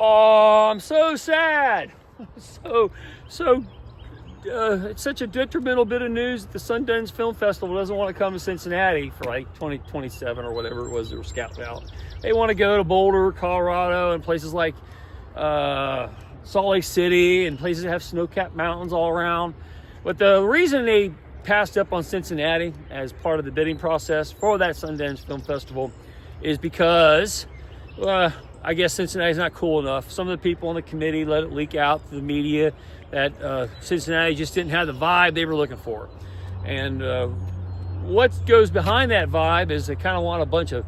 Oh, I'm so sad. So it's such a detrimental bit of news that the Sundance Film Festival doesn't want to come to Cincinnati for like 2027 or whatever it was they were scouting out. They want to go to Boulder, Colorado, and places like Salt Lake City and places that have snow-capped mountains all around. But the reason they passed up on Cincinnati as part of the bidding process for that Sundance Film Festival is because I guess Cincinnati's not cool enough. Some of the people on the committee let it leak out to the media that Cincinnati just didn't have the vibe they were looking for. And what goes behind that vibe is they kind of want a bunch of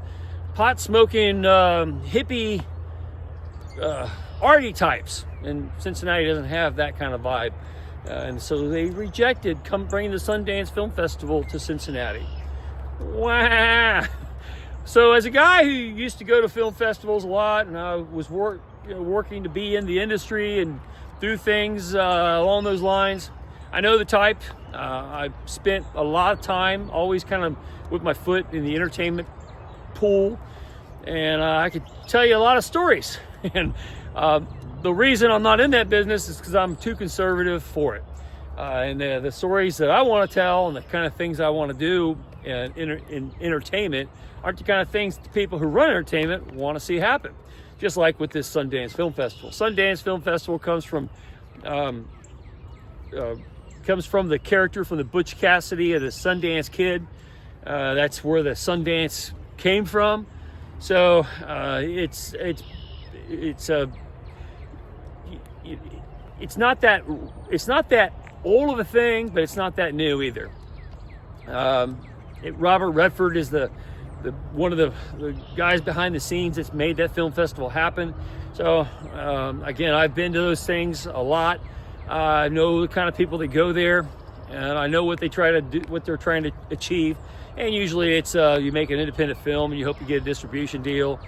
pot-smoking, hippie, arty types. And Cincinnati doesn't have that kind of vibe. And so they rejected bringing the Sundance Film Festival to Cincinnati. Wow. So as a guy who used to go to film festivals a lot, and I was working to be in the industry and do things along those lines, I know the type. I spent a lot of time always kind of with my foot in the entertainment pool, and I could tell you a lot of stories. And the reason I'm not in that business is because I'm too conservative for it. And the stories that I want to tell and the kind of things I want to do in entertainment aren't the kind of things the people who run entertainment want to see happen. Just like with this Sundance Film Festival. Sundance Film Festival comes from the character from the Butch Cassidy of the Sundance Kid. That's where the Sundance came from. So it's not that old of a thing, but it's not that new either. Robert Redford is the one of the guys behind the scenes that's made that film festival happen. So again, I've been to those things a lot. I know the kind of people that go there, and I know what they try to do, what they're trying to achieve. And usually it's you make an independent film and you hope you get a distribution deal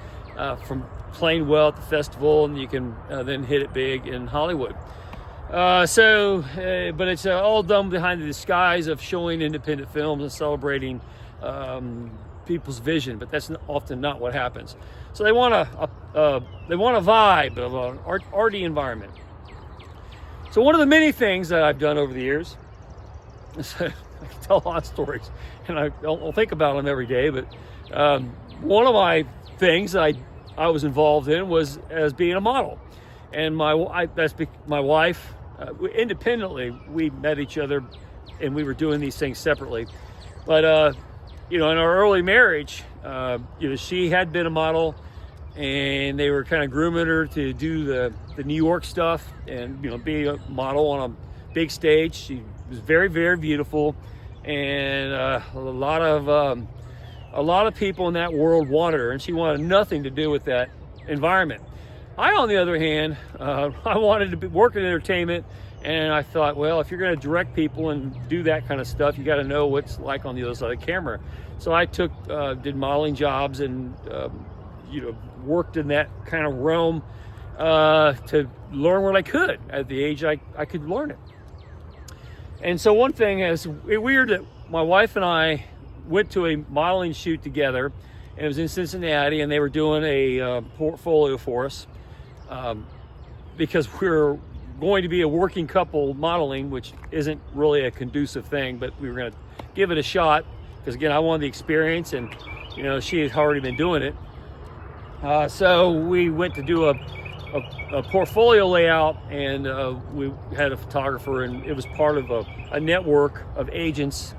from playing well at the festival, and you can then hit it big in Hollywood. But it's all done behind the disguise of showing independent films and celebrating people's vision. But that's often not what happens. So they want a vibe of an arty environment. So one of the many things that I've done over the years, I can tell a lot of stories, and I don't think about them every day. But one of my things that I was involved in was as being a model, and my wife. Independently, we met each other, and we were doing these things separately. But in our early marriage, she had been a model, and they were kind of grooming her to do the New York stuff, and be a model on a big stage. She was very, very beautiful, and a lot of people in that world wanted her, and she wanted nothing to do with that environment. I, on the other hand, I wanted to work in entertainment, and I thought, well, if you're going to direct people and do that kind of stuff, you got to know what's like on the other side of the camera. So I did modeling jobs and, worked in that kind of realm to learn what I could at the age I could learn it. And so one thing is weird that my wife and I went to a modeling shoot together, and it was in Cincinnati, and they were doing a portfolio for us. Because we're going to be a working couple modeling, which isn't really a conducive thing, but we were going to give it a shot because, again, I wanted the experience, and she had already been doing it. So we went to do a portfolio layout, and we had a photographer, and it was part of a network of agents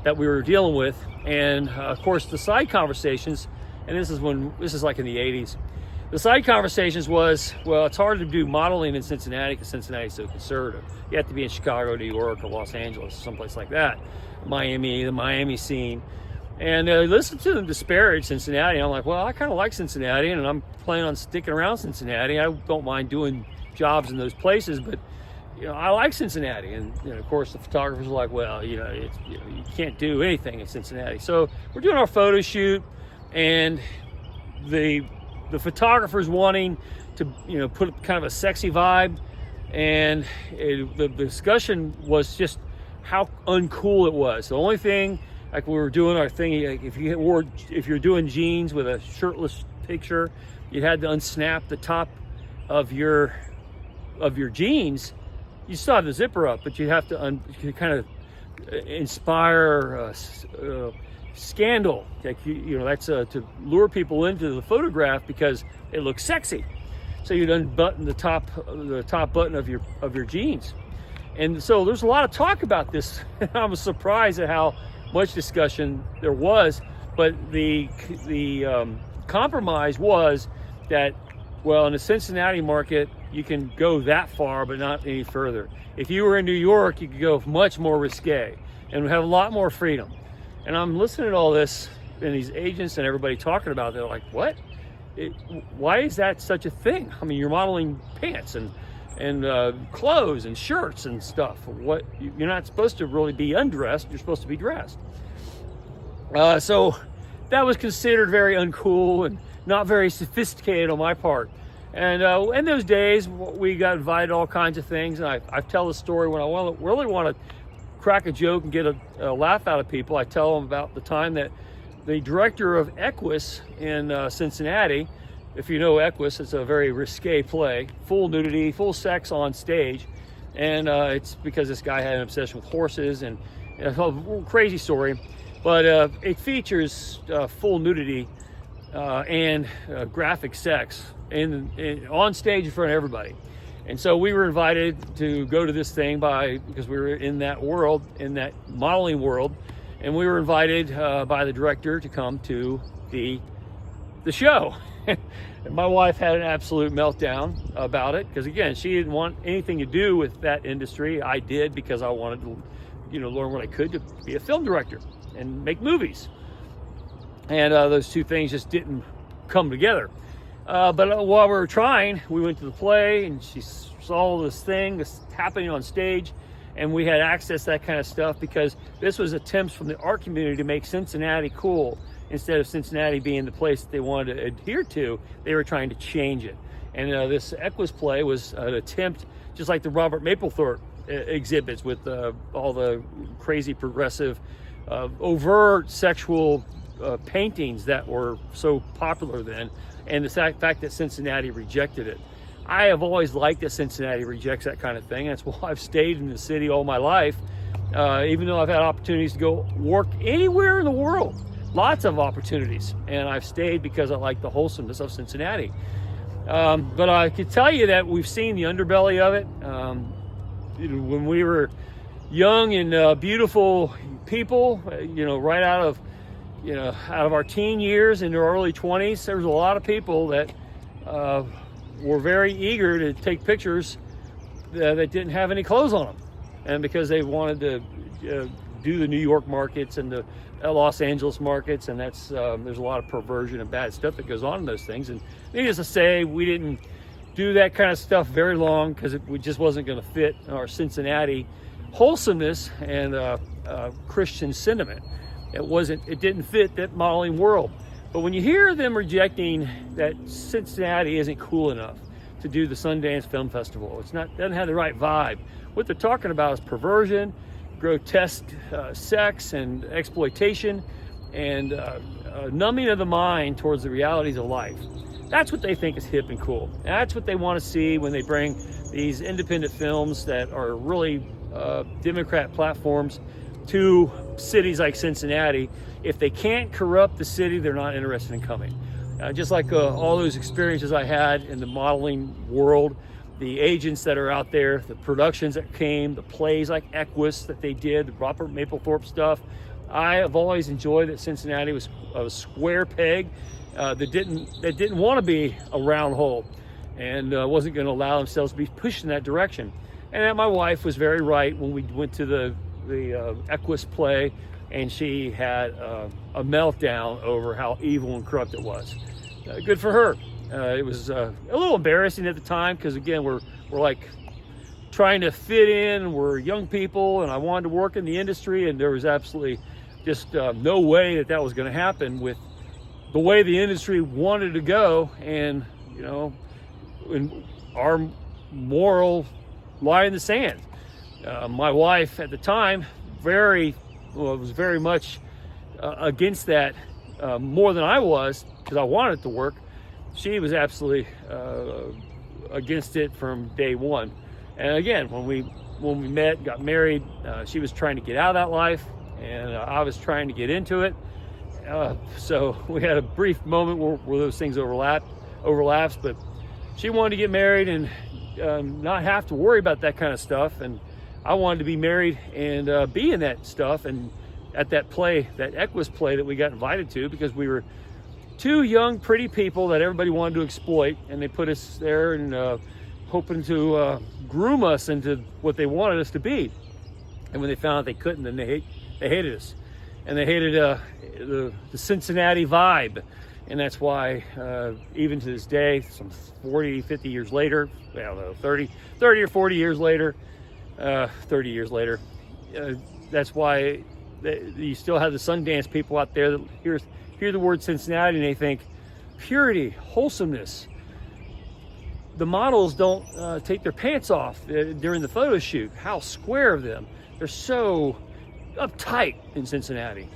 that we were dealing with. And of course, the side conversations, and this is like in the 80s. The side conversations was, well, it's hard to do modeling in Cincinnati because Cincinnati's so conservative. You have to be in Chicago, New York, or Los Angeles, someplace like that. The Miami scene. And listen to them disparage Cincinnati. I'm like, well, I kind of like Cincinnati, and I'm planning on sticking around Cincinnati. I don't mind doing jobs in those places, but I like Cincinnati. And of course, the photographers are like, well, you can't do anything in Cincinnati. So we're doing our photo shoot, and the photographer's wanting to put kind of a sexy vibe, and the discussion was just how uncool it was. The only thing, like we were doing our thing, like if you're doing jeans with a shirtless picture, you had to unsnap the top of your jeans, you still have the zipper up, but you have to kind of inspire scandal. Like that's to lure people into the photograph because it looks sexy. So you'd unbutton the top button of your jeans, and so there's a lot of talk about this. I was surprised at how much discussion there was, but the compromise was that, well, in the Cincinnati market, you can go that far, but not any further. If you were in New York, you could go much more risque and have a lot more freedom. And I'm listening to all this and these agents and everybody talking about it. They're like, what? Why is that such a thing? I mean, you're modeling pants and clothes and shirts and stuff. What? You're not supposed to really be undressed. You're supposed to be dressed. So that was considered very uncool and not very sophisticated on my part. And in those days, we got invited to all kinds of things. And I tell the story when I really want to crack a joke and get a laugh out of people. I tell them about the time that the director of Equus in Cincinnati, if you know Equus, it's a very risque play, full nudity, full sex on stage. And it's because this guy had an obsession with horses, and a crazy story. But it features full nudity and graphic sex on stage in front of everybody. And so we were invited to go to this thing because we were in that world, in that modeling world, and we were invited by the director to come to the show. And my wife had an absolute meltdown about it because, again, she didn't want anything to do with that industry. I did because I wanted to, learn what I could to be a film director and make movies. And those two things just didn't come together. But while we were trying, we went to the play, and she saw this happening on stage, and we had access to that kind of stuff because this was attempts from the art community to make Cincinnati cool. Instead of Cincinnati being the place that they wanted to adhere to, they were trying to change it. And this Equus play was an attempt, just like the Robert Mapplethorpe exhibits with all the crazy progressive, overt sexual paintings that were so popular then, and the fact that Cincinnati rejected it. I have always liked that Cincinnati rejects that kind of thing. That's why I've stayed in the city all my life, even though I've had opportunities to go work anywhere in the world. Lots of opportunities, and I've stayed because I like the wholesomeness of Cincinnati. But I can tell you that we've seen the underbelly of it. When we were young and beautiful people, right out of our teen years into our early 20s, there was a lot of people that were very eager to take pictures that didn't have any clothes on them, and because they wanted to do the New York markets and the Los Angeles markets, and that's there's a lot of perversion and bad stuff that goes on in those things. And needless to say, we didn't do that kind of stuff very long because it just wasn't going to fit our Cincinnati wholesomeness and Christian sentiment. It didn't fit that modeling world. But when you hear them rejecting that Cincinnati isn't cool enough to do the Sundance Film Festival, doesn't have the right vibe. What they're talking about is perversion, grotesque sex and exploitation, and numbing of the mind towards the realities of life. That's what they think is hip and cool. And that's what they want to see when they bring these independent films that are really Democrat platforms to cities like Cincinnati. If they can't corrupt the city, they're not interested in coming. Just like all those experiences I had in the modeling world, the agents that are out there, the productions that came, the plays like Equus that they did, the Robert Mapplethorpe stuff. I have always enjoyed that Cincinnati was a square peg that didn't want to be a round hole, and wasn't going to allow themselves to be pushed in that direction. And that my wife was very right when we went to the Equus play, and she had a meltdown over how evil and corrupt it was. Good for her. It was a little embarrassing at the time because, again, we're like trying to fit in. We're young people, and I wanted to work in the industry, and there was absolutely just no way that was going to happen with the way the industry wanted to go, and in our moral lie in the sand. My wife at the time was very much against that, more than I was, because I wanted it to work. She was absolutely against it from day one. And again, when we met, got married, she was trying to get out of that life, and I was trying to get into it. So we had a brief moment where those things overlaps, but she wanted to get married and not have to worry about that kind of stuff. And I wanted to be married and be in that stuff. And at that play, that Equus play that we got invited to, because we were two young, pretty people that everybody wanted to exploit, and they put us there and hoping to groom us into what they wanted us to be. And when they found out they couldn't, then they hated us. And they hated the Cincinnati vibe. And that's why, even to this day, some 40, 50 years later, I don't know, 30 or 40 years later, 30 years later, that's why you still have the Sundance people out there that hear the word Cincinnati and they think purity, wholesomeness. The models don't take their pants off during the photo shoot. How square of them. They're so uptight in Cincinnati.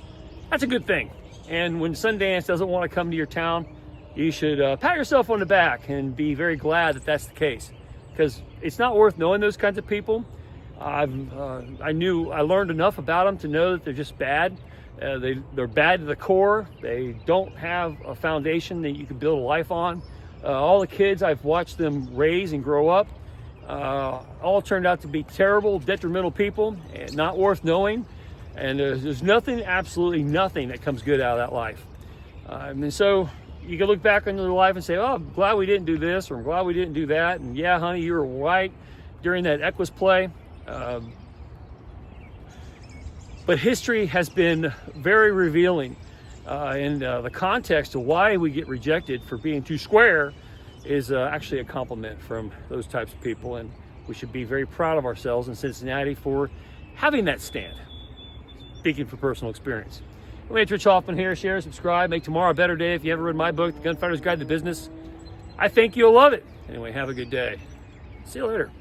That's a good thing. And when Sundance doesn't want to come to your town, you should pat yourself on the back and be very glad that that's the case, because it's not worth knowing those kinds of people. I learned enough about them to know that they're just bad. They're bad to the core. They don't have a foundation that you can build a life on. All the kids I've watched them raise and grow up all turned out to be terrible, detrimental people, and not worth knowing. And there's nothing, absolutely nothing that comes good out of that life. And so you can look back on your life and say, oh, I'm glad we didn't do this, or I'm glad we didn't do that. And yeah, honey, you were right during that Equus play. But history has been very revealing. And the context of why we get rejected for being too square is actually a compliment from those types of people. And we should be very proud of ourselves in Cincinnati for having that stand. Speaking from personal experience. I'm Rich Hoffman here. Share, subscribe, make tomorrow a better day. If you haven't read my book, The Gunfighter's Guide to Business, I think you'll love it. Anyway, have a good day. See you later.